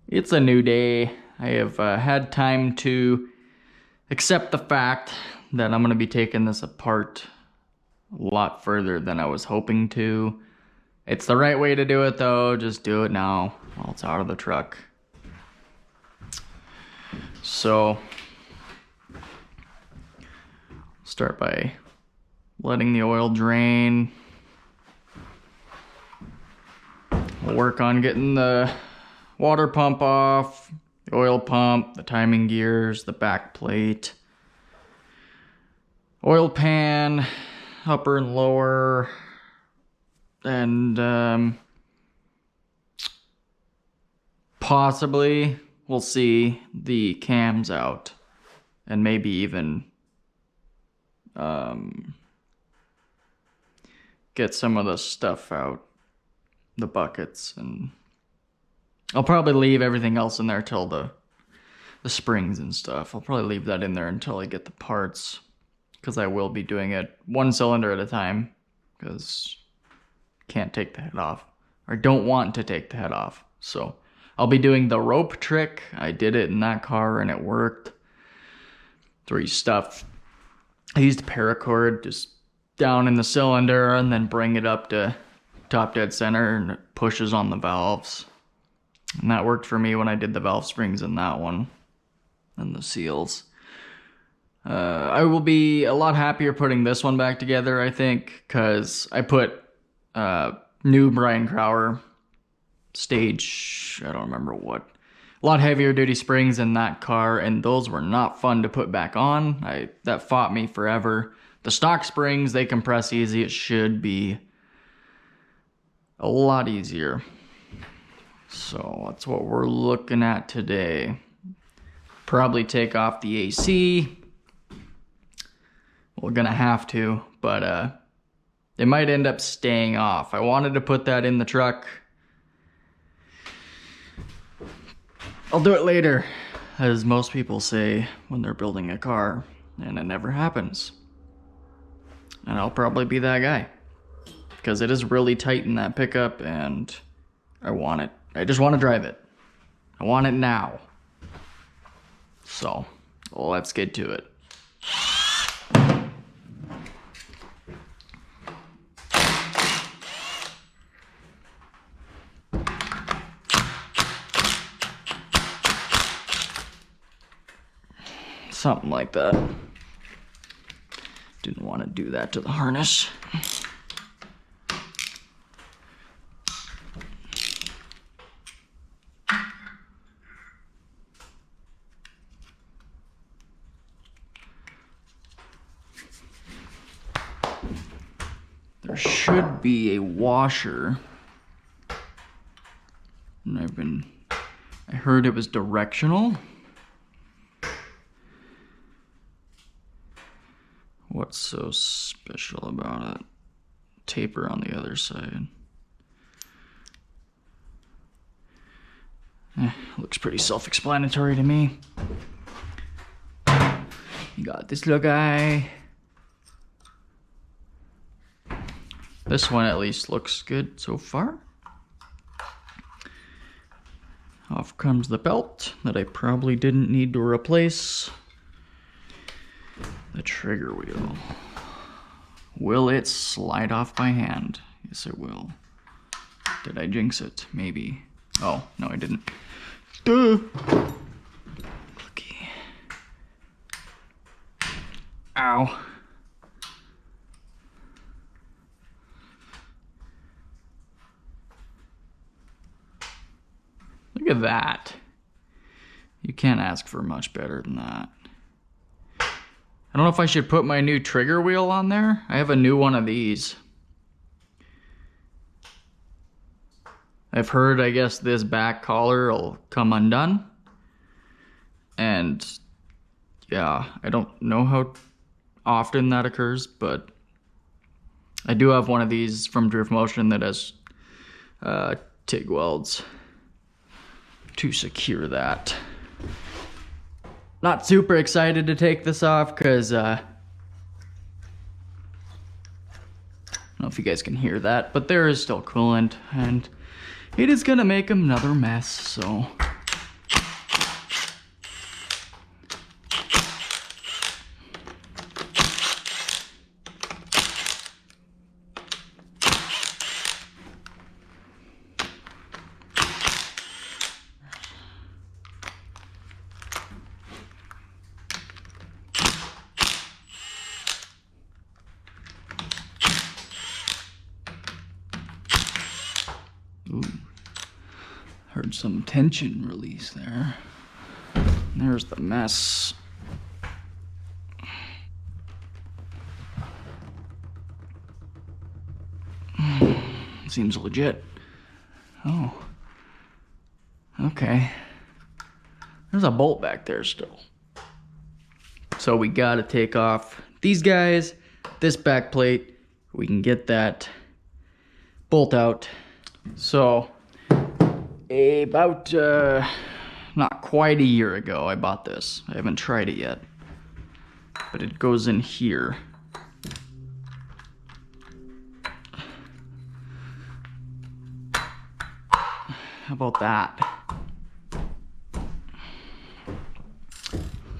It's a new day. I have had time to accept the fact that I'm going to be taking this apart a lot further than I was hoping to. It's the right way to do it though, just do it now while it's out of the truck. So, start by letting the oil drain. We'll work on getting the water pump off, the oil pump, the timing gears, the back plate, oil pan, upper and lower, and possibly we'll see the cams out, and maybe even get some of the stuff out, the buckets, and I'll probably leave everything else in there till the springs and stuff. I'll probably leave that in there until I get the parts, because I will be doing it one cylinder at a time, because can't take the head off, or don't want to take the head off. So I'll be doing the rope trick. I did it in that car and it worked. I used paracord just down in the cylinder and then bring it up to top dead center, and it pushes on the valves. And that worked for me when I did the valve springs in that one and the seals. I will be a lot happier putting this one back together, I think, because I put new Brian Crower stage, I don't remember what, a lot heavier duty springs in that car, and those were not fun to put back on. That fought me forever. The stock springs, they compress easy. It should be a lot easier. So that's what we're looking at today. Probably take off the AC. We're gonna have to, but it might end up staying off. I wanted to put that in the truck. I'll do it later, as most people say when they're building a car, and it never happens. And I'll probably be that guy, because it is really tight in that pickup, and I want it. I just want to drive it. I want it now. So, let's get to it. Something like that. Didn't want to do that to the harness. There should be a washer. And I heard it was directional. What's so special about it? Taper on the other side. Looks pretty self-explanatory to me. You got this little guy. This one at least looks good so far. Off comes the belt that I probably didn't need to replace. The trigger wheel. Will it slide off by hand? Yes, it will. Did I jinx it? Maybe. Oh, no, I didn't. Duh! Lucky. Ow. Look at that. You can't ask for much better than that. I don't know if I should put my new trigger wheel on there. I have a new one of these. I've heard, I guess, this back collar will come undone. And yeah, I don't know how often that occurs, but I do have one of these from Drift Motion that has TIG welds to secure that. Not super excited to take this off because I don't know if you guys can hear that, but there is still coolant and it is gonna make another mess, so Heard some tension release there. There's the mess. Seems legit. Oh. Okay. There's a bolt back there still. So we gotta take off these guys, this back plate. We can get that bolt out. So about not quite a year ago I bought this. I haven't tried it yet, but it goes in here. How about that?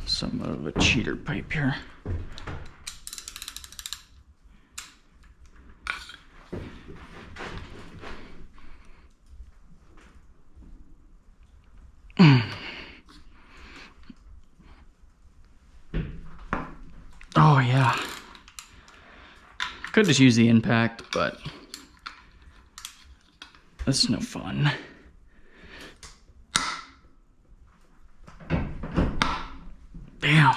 Somewhat of a cheater pipe here. Oh yeah. Could just use the impact, but that's no fun. Damn.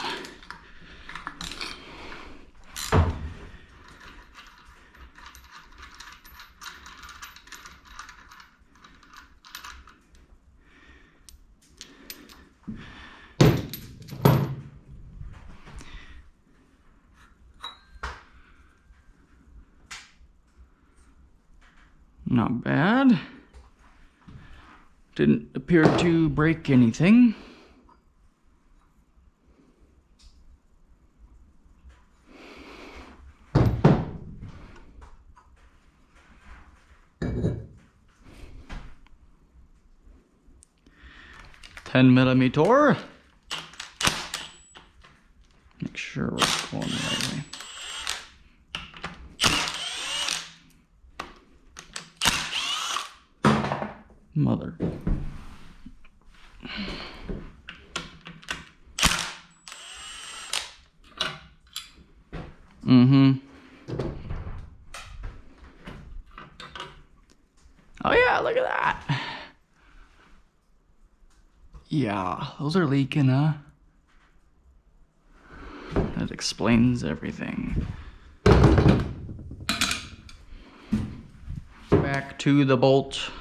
Not bad. Didn't appear to break anything. $10mm. Make sure we're going the right way. Mother. Oh yeah, look at that. Yeah, those are leaking, huh? That explains everything. Back to the bolt.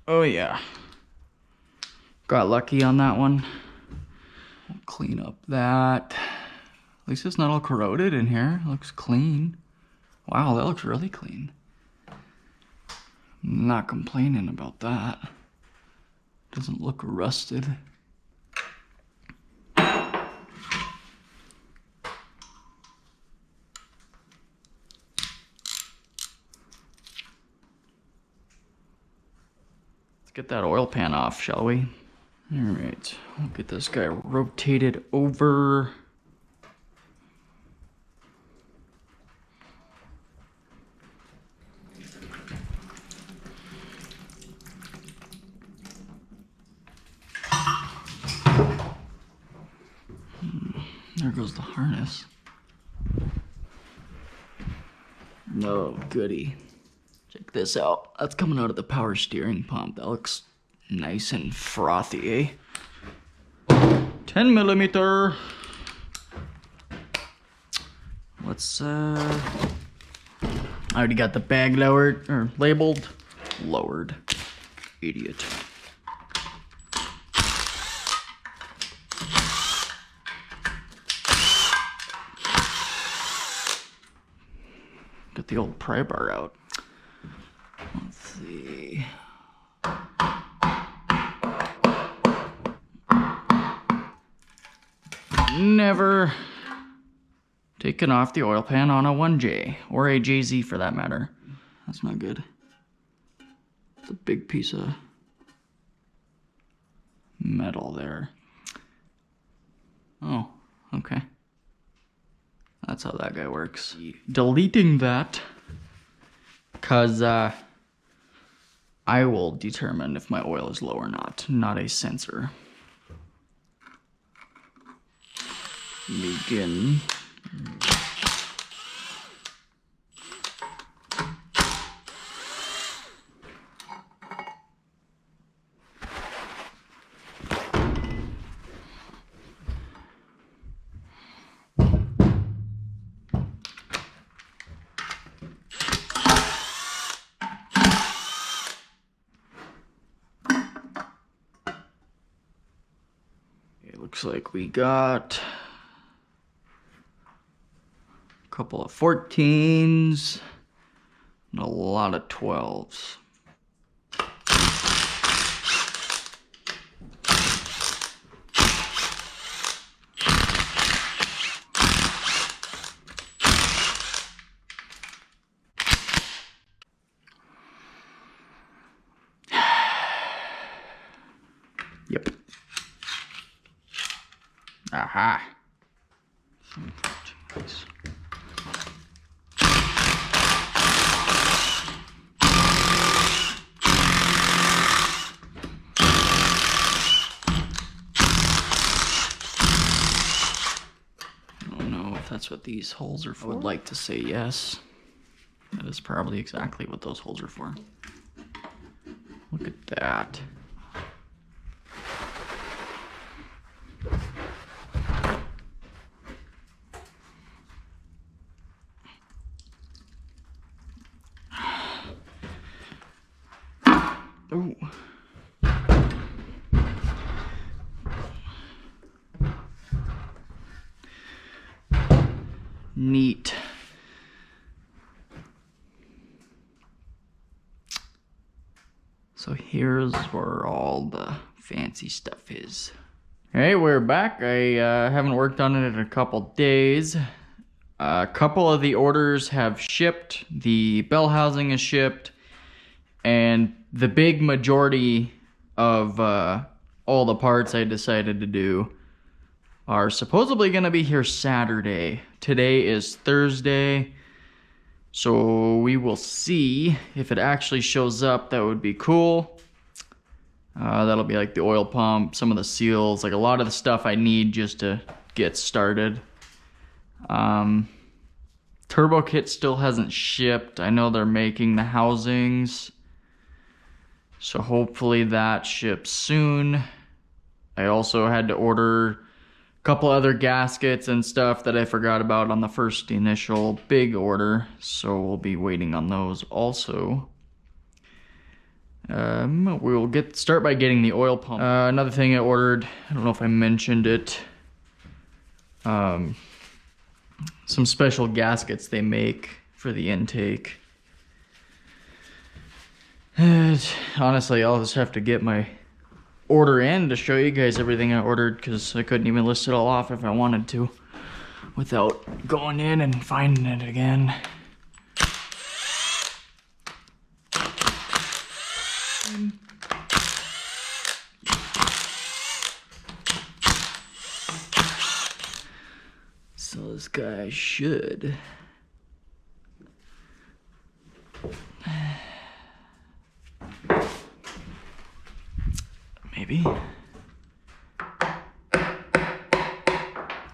Oh yeah. Got lucky on that one. We'll clean up that. At least it's not all corroded in here. It looks clean. Wow, that looks really clean. I'm not complaining about that. Doesn't look rusted. Let's get that oil pan off, shall we? All right, we'll get this guy rotated over. There goes the harness. No goody. Check this out. That's coming out of the power steering pump. That looks nice and frothy, eh? 10mm. Let's I already got the bag lowered, or labeled. Lowered. Idiot. Get the old pry bar out. Let's see. Never taken off the oil pan on a 1J, or a JZ for that matter. That's not good. It's a big piece of metal there. Oh, okay. That's how that guy works. Deleting that, because I will determine if my oil is low or not a sensor. begin. Looks like we got a couple of 14s and a lot of 12s. Yep. Aha. Nice. I don't know if that's what these holes are for. I would like to say yes. That is probably exactly what those holes are for. Look at that. Ooh. Neat. So here's where all the fancy stuff is. Hey, we're back. I haven't worked on it in a couple days. A couple of the orders have shipped. The bell housing is shipped. And the big majority of all the parts I decided to do are supposedly going to be here Saturday. Today is Thursday, so we will see if it actually shows up. That would be cool. That'll be like the oil pump, some of the seals, like a lot of the stuff I need just to get started. Turbo kit still hasn't shipped. I know they're making the housings, so hopefully that ships soon. I also had to order a couple other gaskets and stuff that I forgot about on the first initial big order, so we'll be waiting on those also. We'll start by getting the oil pump. Another thing I ordered, I don't know if I mentioned it, some special gaskets they make for the intake. And honestly, I'll just have to get my order in to show you guys everything I ordered, because I couldn't even list it all off if I wanted to without going in and finding it again. So this guy should maybe.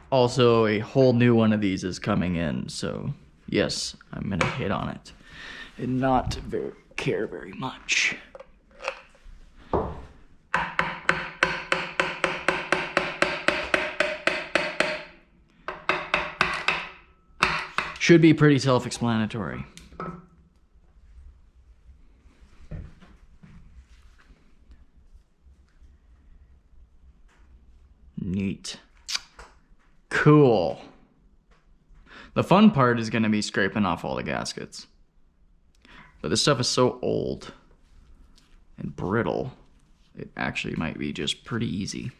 Also, a whole new one of these is coming in, so yes, I'm gonna hit on it and not care very much. Should be pretty self-explanatory. Neat. Cool. The fun part is going to be scraping off all the gaskets. But this stuff is so old and brittle, it actually might be just pretty easy.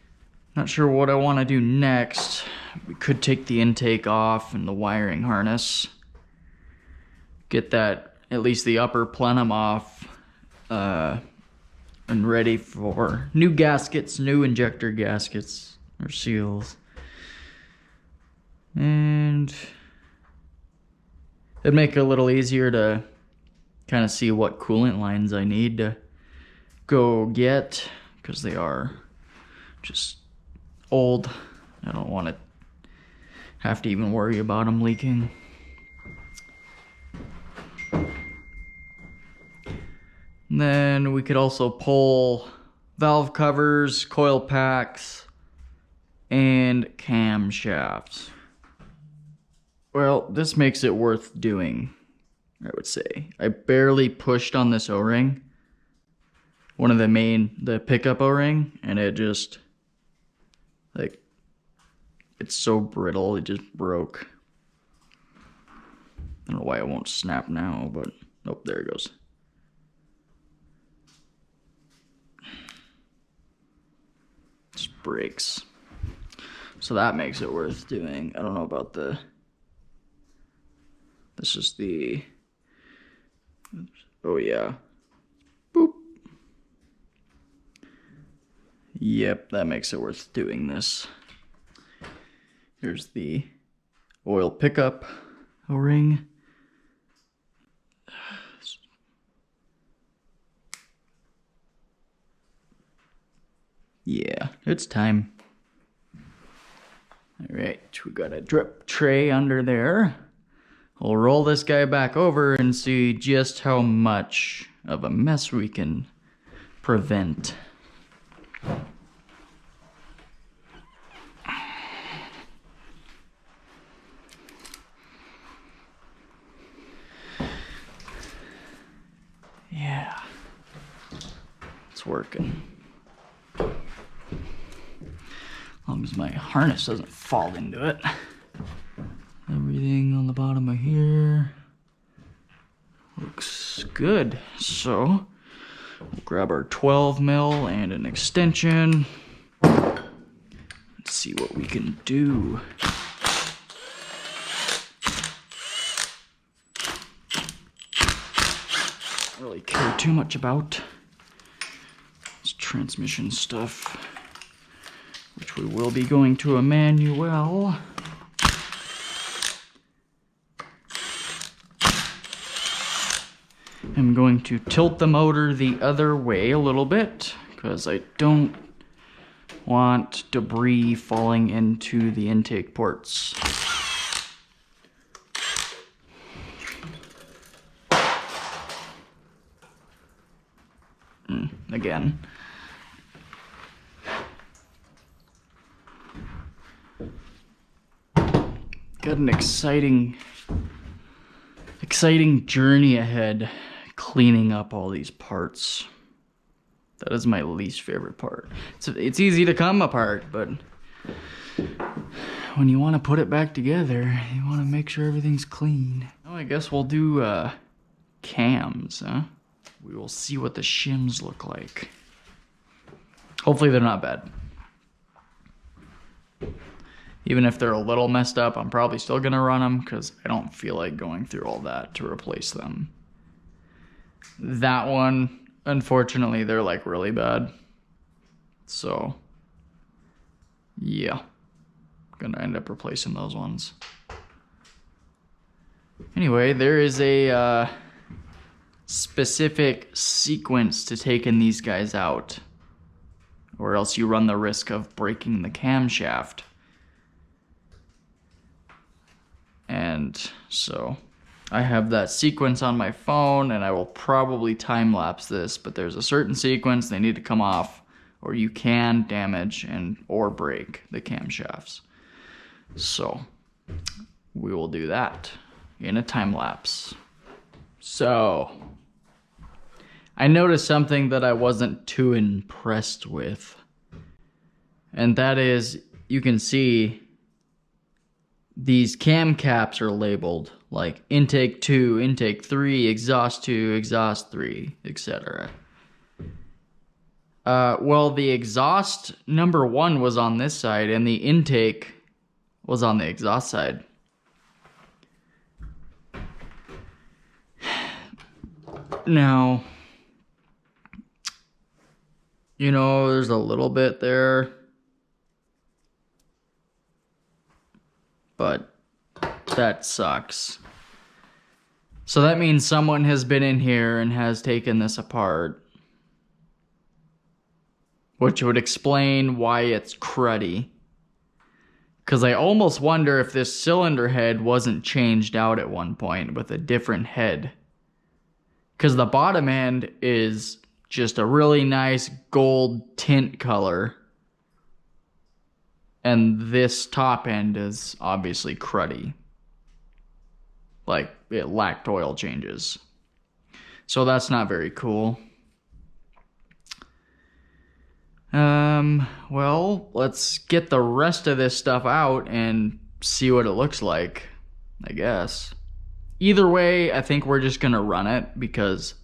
Not sure what I want to do next. We could take the intake off and the wiring harness. Get that, at least the upper plenum off, and ready for new gaskets, new injector gaskets or seals. And it'd make it a little easier to kind of see what coolant lines I need to go get, because they are just old. I don't want to have to even worry about them leaking. And then we could also pull valve covers, coil packs, and camshafts. Well, this makes it worth doing, I would say. I barely pushed on this O-ring, one of the pickup O-ring, and it just, like, it's so brittle, it just broke. I don't know why it won't snap now, but, oh, there it goes. Just breaks. So that makes it worth doing. I don't know about this is the, oh yeah. Boop. Yep, that makes it worth doing this. Here's the oil pickup O-ring. Yeah, it's time. All right, we got a drip tray under there. We'll roll this guy back over and see just how much of a mess we can prevent. Yeah, it's working. As long as my harness doesn't fall into it. Everything on the bottom of here looks good. So we'll grab our 12 mil and an extension. Let's see what we can do. Don't really care too much about this transmission stuff, which we will be going to a manual. I'm going to tilt the motor the other way a little bit because I don't want debris falling into the intake ports. Again. Got an exciting journey ahead, cleaning up all these parts. That is my least favorite part. It's easy to come apart, but when you want to put it back together, you want to make sure everything's clean. Oh, I guess we'll do cams, huh? We will see what the shims look like. Hopefully they're not bad. Even if they're a little messed up, I'm probably still gonna run them because I don't feel like going through all that to replace them. That one, unfortunately, they're like really bad. So, yeah. Gonna end up replacing those ones. Anyway, there is a specific sequence to taking these guys out, or else you run the risk of breaking the camshaft. And so I have that sequence on my phone, and I will probably time lapse this, but there's a certain sequence they need to come off, or you can damage or break the camshafts. So we will do that in a time lapse. So I noticed something that I wasn't too impressed with, and that is, you can see these cam caps are labeled like intake 2, intake 3, exhaust 2, exhaust 3, etc. Well, the exhaust number 1 was on this side, and the intake was on the exhaust side. Now, you know, there's a little bit there, but that sucks. So that means someone has been in here and has taken this apart, which would explain why it's cruddy. Because I almost wonder if this cylinder head wasn't changed out at one point with a different head. Because the bottom end is just a really nice gold tint color. And this top end is obviously cruddy. Like, it lacked oil changes. So that's not very cool. Well, let's get the rest of this stuff out and see what it looks like, I guess. Either way, I think we're just gonna run it because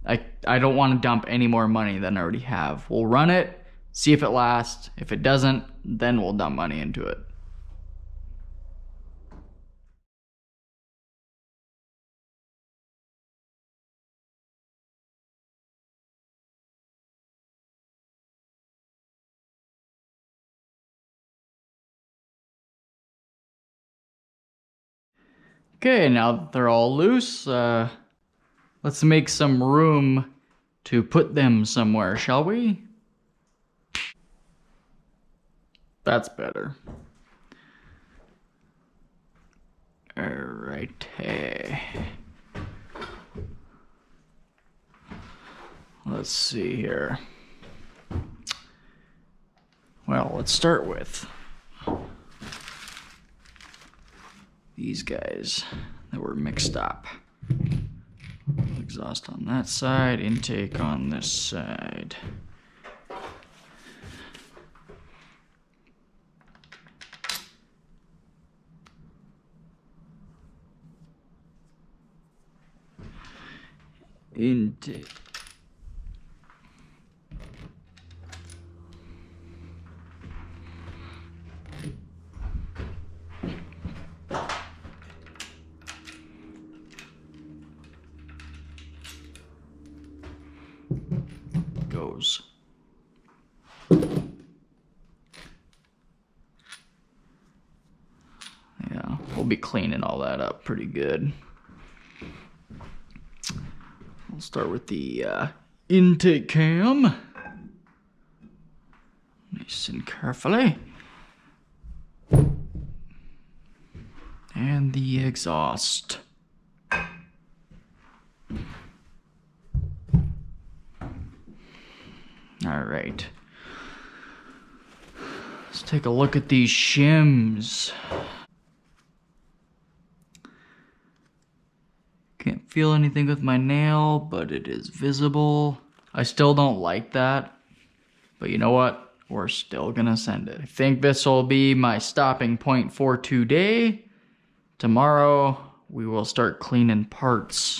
I don't want to dump any more money than I already have. We'll run it, see if it lasts. If it doesn't, then we'll dump money into it. Okay, now that they're all loose, let's make some room to put them somewhere, shall we? That's better. Alright. Let's see here. Well, let's start with these guys that were mixed up. Exhaust on that side, intake on this side. Intake. Goes. Yeah, we'll be cleaning all that up pretty good. We'll start with the intake cam. Nice and carefully. And the exhaust. All right. Let's take a look at these shims. Can't feel anything with my nail, but it is visible. I still don't like that, but you know what? We're still gonna send it. I think this will be my stopping point for today. Tomorrow, we will start cleaning parts.